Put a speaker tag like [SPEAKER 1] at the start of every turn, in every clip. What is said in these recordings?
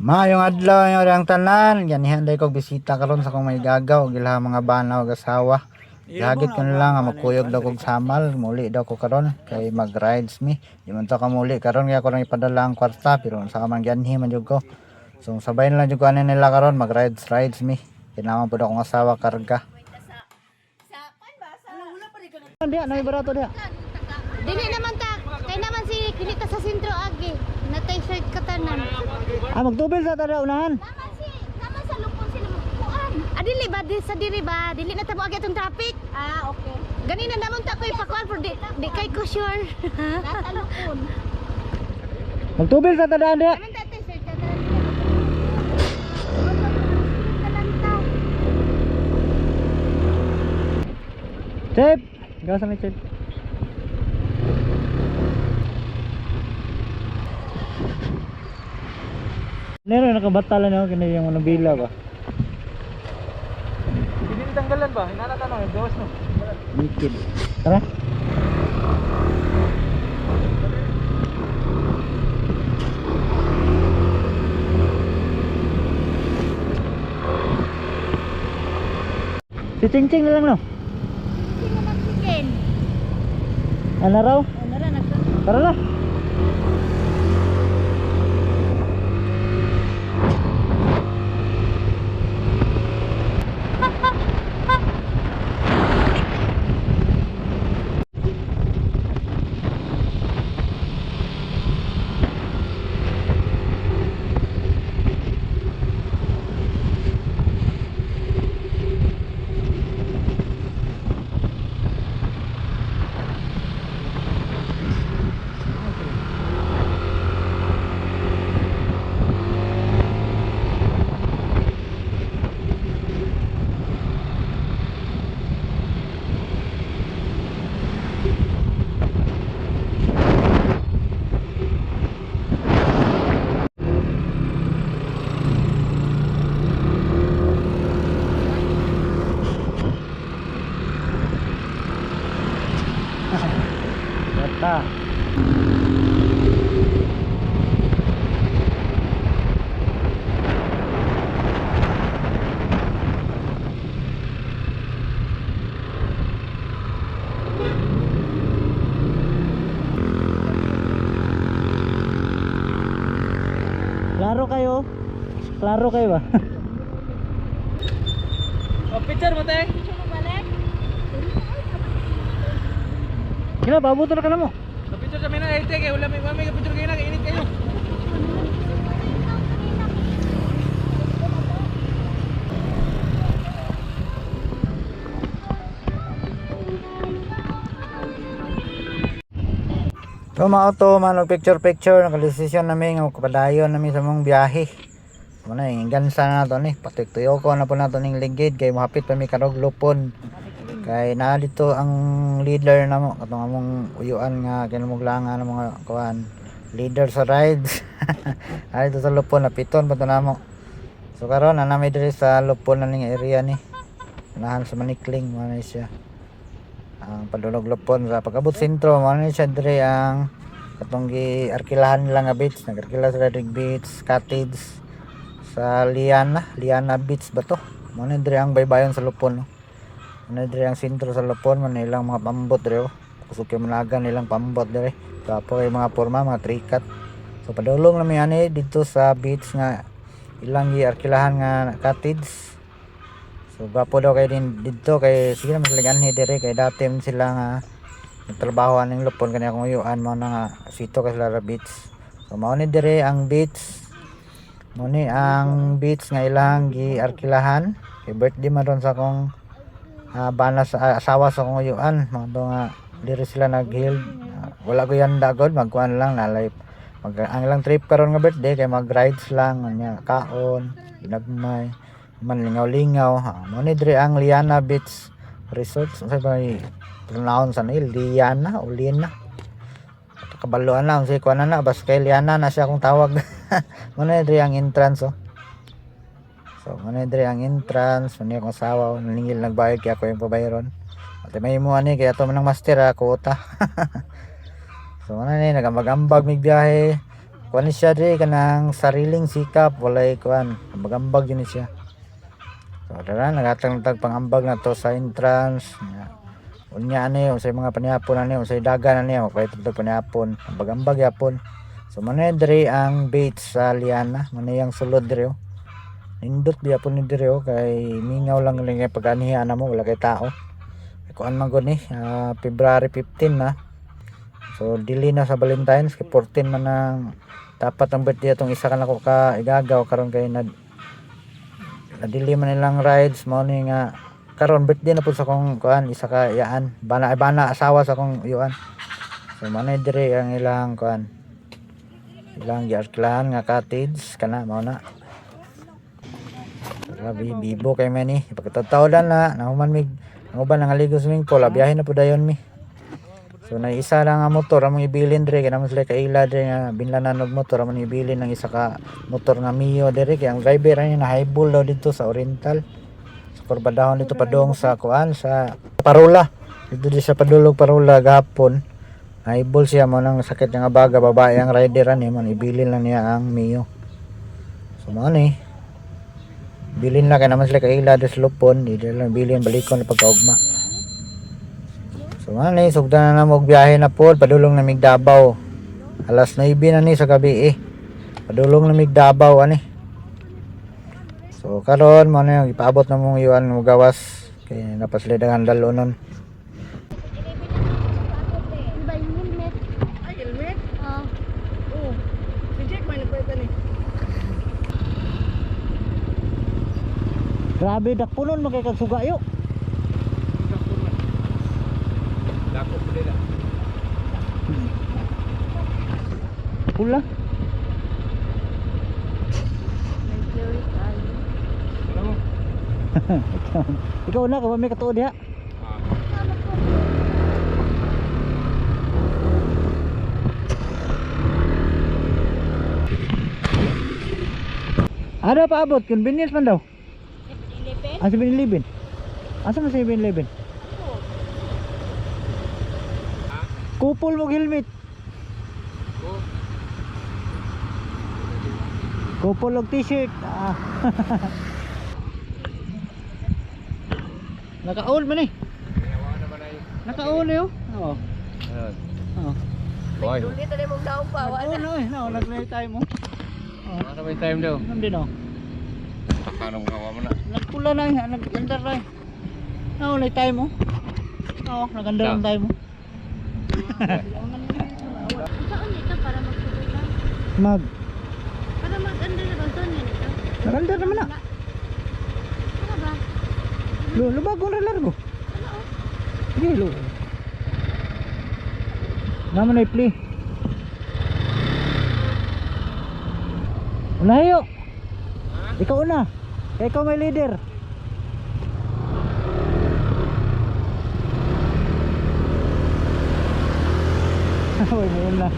[SPEAKER 1] Maayong adlaw yung ang tanan, ganihan day kog bisita karon sa kong may gagaw gila mga banaw ug asawa. Gihagit ko na lang nga magkuyog daw kog samal, muli daw ko karon kay mag-rides mi. Di man to ka muli karon kaya ko nang ipadala ang kwarta pero sa ka man gianhi man jud ko. So sabay na lang jud ko ani nila karon mag-rides mi. Kinaman pud akong asawa karga. Dia na barato dia.
[SPEAKER 2] Dili naman ta, kay naman si kinita sa sentro agi. Natay shirt katanan.
[SPEAKER 1] Magtubil sa tada unahan.
[SPEAKER 2] Naman sa lupon sila magkuan. Dili ba di sa diri ba? Dili na tabo agi atong traffic. Okay. Ganina naman ta ko ipakuan for di kay ko sure. Nasa lupon.
[SPEAKER 1] Magtubil sa tada dia.
[SPEAKER 2] Naman tatay shirt katanan.
[SPEAKER 1] Chip, gawa sa may chip. Nero nakabatalan ako kini yung nabila ba.
[SPEAKER 3] Hindi tanggalan ba? Hinana ka no, gawas no.
[SPEAKER 1] Bikid. Tara. Si Ching Ching na lang no.
[SPEAKER 2] Sino nagsikin?
[SPEAKER 1] Ano raw?
[SPEAKER 2] Ano ra nagto?
[SPEAKER 1] Tara na. Bata. Klaro kayo? Klaro kayo ba?
[SPEAKER 3] Oh, picture mo te.
[SPEAKER 2] Balik.
[SPEAKER 1] Kila pabuto na ka na mo.
[SPEAKER 3] Sa picture sa mina ite kay wala may mami ka picture kayo na kay init kayo.
[SPEAKER 1] So mga auto, manong picture nakadesisyon namin nga kapadayon namin sa mong biyahe. Muna yung gansa na to ni, patiktuyo ko na po na to ning ligid kay mahapit pa mi karog lupon. Kay na dito ang leader na mo, katong among uyuan nga kinamuglangan ng mga kuan, leader sa rides. Ay dito sa lupon napiton pa to namo. So karon na nami diri sa lupon na ning area ni. Nahan sa Manikling mo na siya. Ang padulog lupon sa pagabot sentro mo na siya dire ang katong gi-arkilahan nila nga beach, nag-arkila sa Red Beach, cottage sa Liana Beach ba to? Mo na dire ang baybayon sa lupon no. Ano dire ang sentro sa lupon man ilang mga pambot dire oh. Kusog kay managan ilang pambot dire. Tapo kay mga porma, mga trikat. So padulong na mi ani dito sa beach nga ilang gi-arkilahan nga cottage. So gapo daw kay din dito kay sige naman sila ganhi dire kay dati man sila nga nagtrabaho aning lupon kani akong uyuan mo na nga sito kay Lara Beach. So mao ni dire ang beach. Mao ni ang beach nga ilang gi-arkilahan. Kay birthday man ron sa akong bana sa asawa sa akong uyuan. Mga nga dire sila nag-hill. Wala ko yan dagod magkuan lang na live. Ang ilang trip karon nga birthday kay mag-rides lang nya kaon, ginagmay man lingaw-lingaw mo ni dire ang Liana Beach Resort sa may pronoun sa nil Liana o Lina kabaluan lang si kuan na bas kay Liana na siya kung tawag. Mo ni dire ang entrance oh. So mo ni dire ang entrance mo ni akong asawa nalingil nagbayad kay ako yung pabayron at may mo ani kay ato man ang master kuota. So mo ni nagambag-ambag mig biyahe kuan siya diri kanang sariling sikap, walay kuan, ambag-ambag yun siya. So dara nagatang pangambag na to sa entrance. Unya ani unsay mga panihapon ani, unsay dagan ani, magpahitog panihapon, ambag-ambag yapon. So manay diri ang beach sa Liana, manay ang sulod diri. Nindot gyapon ni diri kay mingaw lang kay pag-anihan mo, wala kay tao. Kuan man gud ni February 15 na. So dili na sa Valentine's kay 14 man ang dapat ang birthday atong isa ka nako ka igagaw karon kay nadili man nilang rides mo ni nga karon birthday na pud sa kong kuan isa ka yaan bana asawa sa kong yuan. So manay dire ang ilang kuan ilang giarklan nga cottage kana mao na. Grabe bibo kay man ni pagkatawdan na nahuman mig ang uban nangaligo swimming pool biyahe na pud dayon mi. So na isa lang nga motor among ibilin dire kay naman sila kaila dire nga binlanan og motor among ibilin ng isa ka motor nga Mio dire kay ang driver ani na highball daw dito sa Oriental. Sa kurbadahon dito padong sa kuan sa Parola. Dito di sa padulog Parola gahapon. Highball siya mo nang sakit nga baga babae ang rider ani man ibilin lang niya ang Mio. So mo ni bilin lang kay naman sila kaila des lupon di lang bilin balikon na pagkaugma. So ani sugdan na mo biyahe na pod padulong na mig Davao. Alas 9 na ni sa gabi padulong na mig Davao ani. So karon mo na ipaabot na mong iwan mo gawas kay napaslidagan dalonon.
[SPEAKER 2] Ba yung helmet?
[SPEAKER 3] Ay, helmet?
[SPEAKER 2] Oh.
[SPEAKER 3] Si-check man ni pwede ni.
[SPEAKER 1] Grabe dakpunon mo kay kagsuga yo.
[SPEAKER 3] Dako pud dila.
[SPEAKER 1] Pula.
[SPEAKER 3] Wala mo.
[SPEAKER 1] Ikaw na ka may katuod diha. Ada pa abot convenience man daw. 7-Eleven. Asa man 7-Eleven? Kupol mo helmet. Kupol og t-shirt. Naka-on man eh. Naka-on eh. Oo. Oo.
[SPEAKER 3] Boy.
[SPEAKER 2] Dito na mong daw pa.
[SPEAKER 1] Naka-on eh. Nag-play time mo.
[SPEAKER 3] Ano ba yung time daw?
[SPEAKER 1] Nandun oh.
[SPEAKER 3] Ano mo gawa mo na?
[SPEAKER 1] Nagpula na eh. Nag-andar na eh. Naulay tayo mo. Oo, nag-andar ang tayo mo.
[SPEAKER 2] Saan ito para magsubukan?
[SPEAKER 1] Mag.
[SPEAKER 2] Para mag-under na bang yan ito?
[SPEAKER 1] Nag-andar naman na.
[SPEAKER 2] Ano ba?
[SPEAKER 1] Lubag kong largo. Sige, lubag. Naman ay play. Unahayo. Ikaw una. Kaya ikaw may leader. Uy, may una.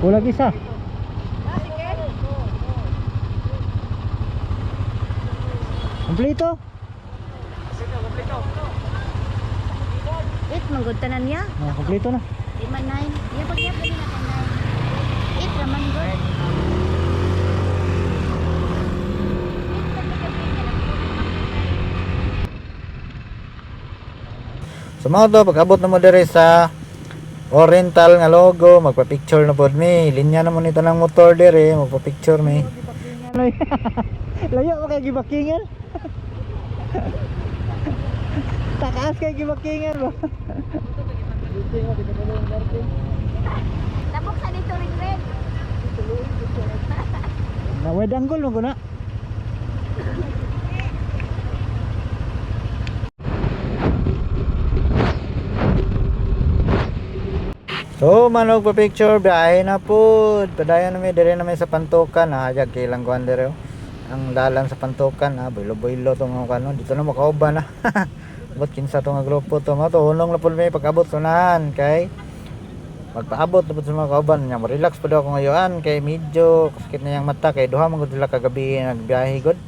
[SPEAKER 1] Kulag isa. Kompleto?
[SPEAKER 2] It, manggutanan niya.
[SPEAKER 1] Kompleto na.
[SPEAKER 2] Di man 9. Iya pag niya pwede na 9. It, raman good.
[SPEAKER 1] So mga to, pag-abot na mo dire sa Oriental nga logo, magpa-picture na pod mi. Linya na mo nito ng motor dire, magpa-picture mi. Layo mo kay gibakingan. Takas kay gibakingan mo.
[SPEAKER 2] Tapos sa dito ring red.
[SPEAKER 1] Na wide angle mo na. So manog pa picture biyahe na po. Padayon na mi dire na mi sa Pantukan ha, jag kay lang kuan dire. Ang dalan sa Pantukan ha, boylo-boylo to mga kano. Dito na makauban na. Abot kinsa to nga grupo to, mo to hunong na pud mi pag-abot sunahan kay magpaabot na pud sa mga kauban nya, relax pa daw ako ngayon kay medyo sakit na yang mata kay duha man gud sila kagabi nagbiyahe gud.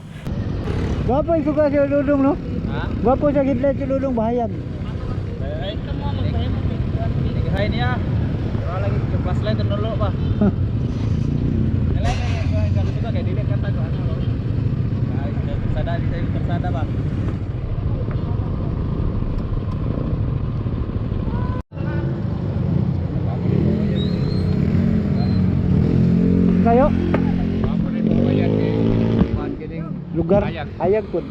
[SPEAKER 1] Gwapo yung suka si Lulong no?
[SPEAKER 3] Ha?
[SPEAKER 1] Gwapo sa gidlat si Lulong bahayag.
[SPEAKER 3] Ay, kamu magpahimo. Naghay niya. Wala lagi yung flashlight nulo ba? Kailan kaya kan suka kay dili kata ko ano. Ay, sada di tayo tersada ba?
[SPEAKER 1] Kayo
[SPEAKER 3] Apa ni pemayan ni man kining
[SPEAKER 1] lugar
[SPEAKER 3] Hayag.
[SPEAKER 1] hayag pud.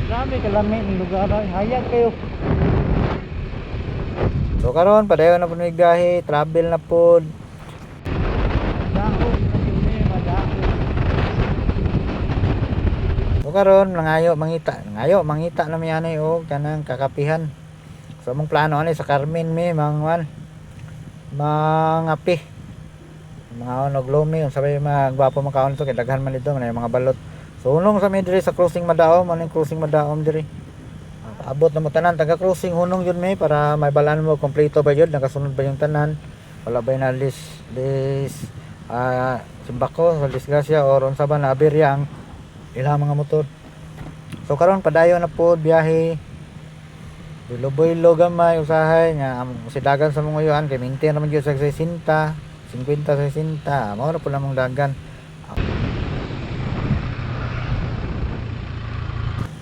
[SPEAKER 1] Grabe kalami ng lugar hayag kayo. So karon padayon na pud mi biyahe, travel na pud. So karon nangayo mangita na mi anay og kanang kakapihan. So among plano ani sa Carmen mi mangwan mangapi. Mga onog lumi sabay magwapo makaon to kay daghan man dito may mga balot. So hunong sa mi diri sa crossing Madaom, ano yung crossing Madaom diri. Abot na mo tanan taga crossing hunong yun may para may balaan mo kompleto ba yun, nakasunod ba yung tanan. Wala ba na simbako sa disgrasya or unsa ba na aberya ang ilang mga motor. So karon padayon na po biyahe. Boylo gamay usahay nya sidagan sa mga yuan kay maintain naman gyud sa 60, 50-60. Mao ra pud namong dagan.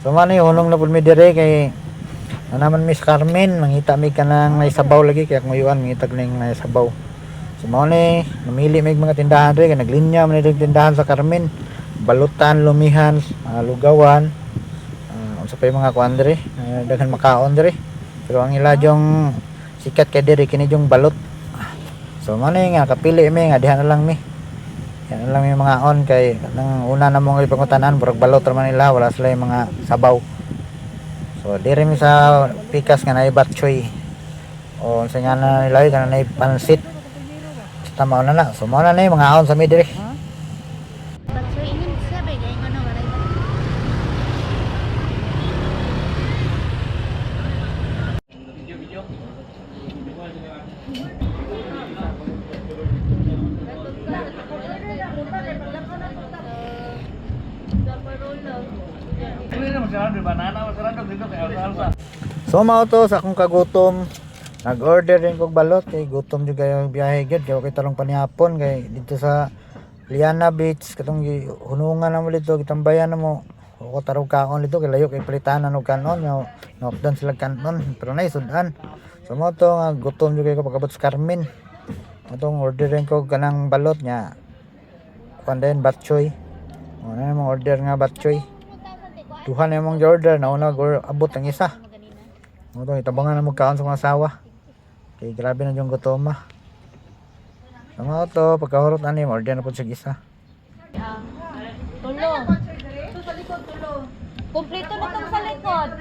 [SPEAKER 1] So man ni hunong na pud mi dire kay naman Miss Carmen mangita mi kanang may sabaw lagi kay akong mangitag ning may sabaw. So mao ni namili mig mga tindahan dire kay naglinya man ni tindahan sa Carmen. Balutan, lumihan, lugawan. Unsa pa yung mga kuan dire, daghan makaon dire. Pero ang iladyong sikat kay dire kini yung balot. So mano nga kapili mi nga diha na lang mi. Yan na lang yung mga on kay nang una na mong ipangutanan burag balot ra man nila, wala sila yung mga sabaw. So dire mi sa pikas nga nay batchoy. O unsa nga na nila kana nay pansit. Basta mao na. So mao na ni mga on sa mi dire.
[SPEAKER 2] So ingin sabi kay ano maray.
[SPEAKER 1] So mao to sa akong kagutom. Nag-order din kog balot kay gutom jud kayo biyahe gyud kay tarong panihapon kay dito sa Liana Beach katong hunungan na mo dito gitambayan na mo. O tarong kaon dito kay layo kay palitanan og kanon no down sila kanon pero nay sudan. So mao to nga gutom jud kayo pagabot sa Carmen. Atong order din kog kanang balot nya. Kuan din batchoy. Ano na mong order nga batchoy. Duha na mong order na una abot ang isa. Mo to itabangan na magkaon sa mga asawa. Kay grabe na yung gutoma. Sa mga to pagkahurot ani order na pud sig isa.
[SPEAKER 2] Tulo. Sa likod tulo. Kompleto na tong sa likod.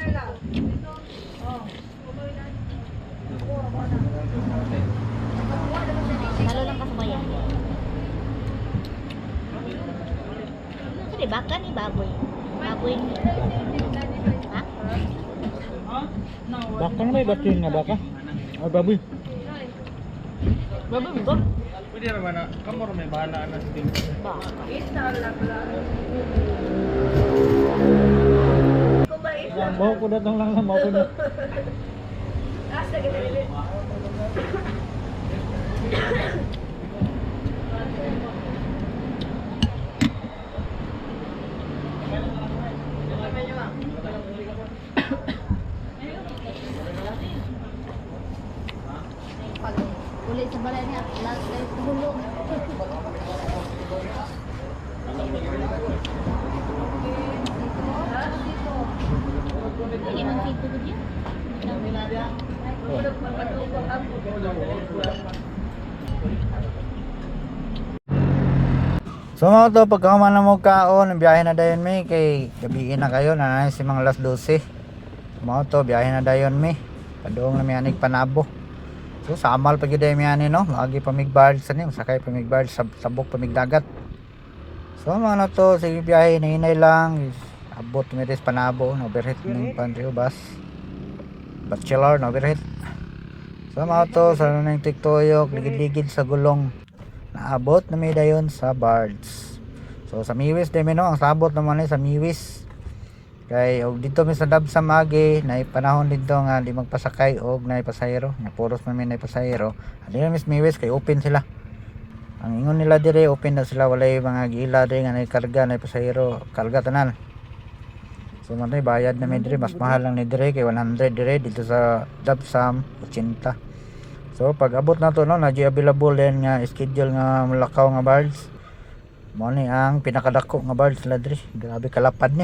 [SPEAKER 2] Lalo lang kasamayan. Sorry, baka ni baboy. Baboy ni. Ha?
[SPEAKER 1] Baka na may batchoy nga baka. Ay baboy.
[SPEAKER 2] Baboy ba?
[SPEAKER 3] Pwede ra na kamo ra may bahala na sa team.
[SPEAKER 2] Baka.
[SPEAKER 1] Mau ko datang lang mau ko.
[SPEAKER 2] Ulit sa balay niya, last day hulog. Ini mang situ ko dia.
[SPEAKER 1] So mga to, pagkahuman na mo kaon, biyahe na dayon mi, kay gabiin na kayo, na si mga alas 12. Mga to, biyahe na dayon mi, padung na mi anig Panabo. So samal pag yun mi ani no, lagi pamigbard sa niyo, sakay pamigbard, sabok pamigdagat. So mga na to, sige biyahe, nainay lang, abot mi rin sa Panabo, no, overheat ng Panrio Bus. Bachelor, no, overheat. So mga to, sa nang tiktuyok, ligid-ligid sa gulong. Naabot na may dayon sa Bards. So sa Miwis demi no, ang sabot naman ay sa Miwis. Kay og dito mi sa Dabsam agi, na panahon dito nga di magpasakay og na pasahero, nga puros man may pasahero. Adi na mis Miwis kay open sila. Ang ingon nila dire open na sila, walay mga gila dire nga na karga na pasahero, karga tanan. So man bayad na may dire, mas mahal lang ni dire kay 100 dire dito sa Dabsam 80. So pag abot na to no, na available din nga schedule nga Mulakaw nga Bards. Mo ni ang pinakadako nga Bards la diri. Grabe kalapad ni.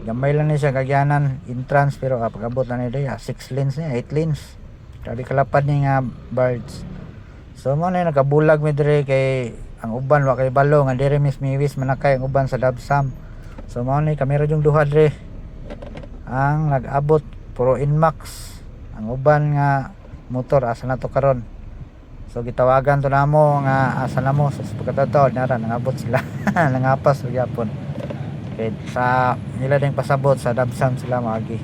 [SPEAKER 1] Gamay lang ni siya kagyanan entrance, pero pag abot na ni diri 6 lanes ni, 8 lanes. Grabe kalapad ni nga Bards. So mo ni nakabulag mi diri kay ang uban wa kay balo nga diri Miss Miwis manakay ang uban sa Dabsam. So mo ni kamera jung duha diri. Ang nag-abot puro Inmax. Ang uban nga motor asa na to karon. So gitawagan to namo nga asa na mo, so pagkatapos nara nangabot sila. Nangapas og yapon. Okay, sa nila ding pasabot sa Dabsam sila maagi.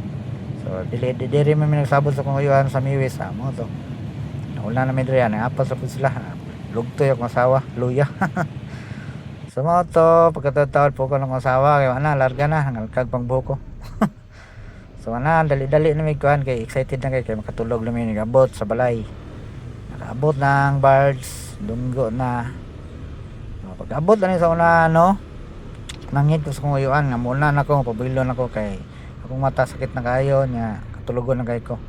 [SPEAKER 1] So dili man nagsabot sa kungayuhan sa Miwis mo to. Naula na medre yan, nangapas sa sila. Lugtoy ak masawa, luya. So mo to pagkatapos po ko ng masawa kay ana larga na ngalkag pang buko. So ana dali-dali na may kuan, kay excited na kay makatulog lang mi nagabot sa balay. Nakaabot ng Bards, dunggo na. Pag abot na ni sa una no, nangit ko sa kungayuan nga muna na ko, pabilon ako kay akong mata sakit na kayo nya, katulogon na kay ko.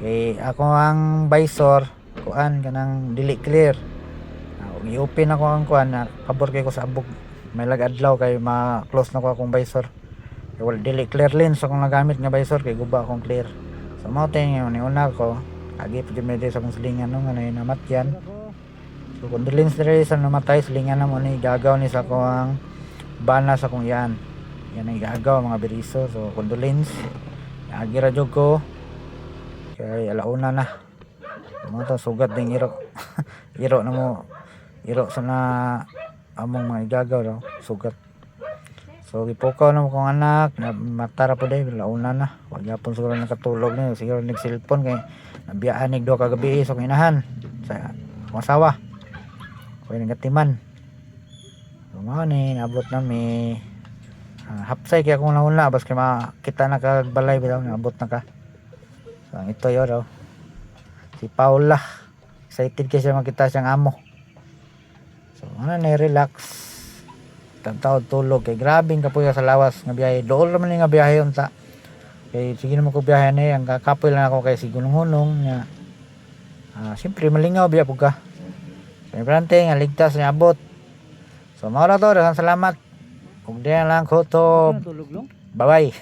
[SPEAKER 1] Kay ako ang visor kuan kanang dili clear. I-open ako ang kuan na kabor kay ko sa abog. May lag-adlaw kay ma-close na ko akong visor. Wala dili clear lens akong nagamit nga visor kay guba akong clear. So mao tay nga ni una ko agi pud mi sa akong silingan no nga namatyan. So kung lens dire sa namatay silingan na mo ni gagaw ni sa akong bana sa akong yan ang gagaw mga beriso. So condolence agi ra jud ko kay alauna na mo to sugat ding iro. Iro na mo, iro sa na among mga igagaw daw sugat. So gipukaw na mo kong anak, matara po dahil, launa na. Huwag yapon siguro nakatulog na, siguro nag-cellphone kay nabiyaan nig 2 kagabi sa kinahan sa masawa. Huwag nagatiman. So mga ni, nabot na may hapsay kaya kung nauna, bas kaya makita na kagbalay daw, nabot na ka. So ang ito yun daw. Si Paula, excited kasi makita siyang amo. So ano na, relax. Tawad tulog kay grabing kapuya sa lawas nga biyahe, dool man nga biyahe unta kay sige naman ko biyahe ni ang kakapoy lang ako kay sigulong-hunong nga siyempre malingaw biya pug ka importante nga ligtas nga abot. So mao ra to, daghang salamat ug diyan lang ko to, bye bye.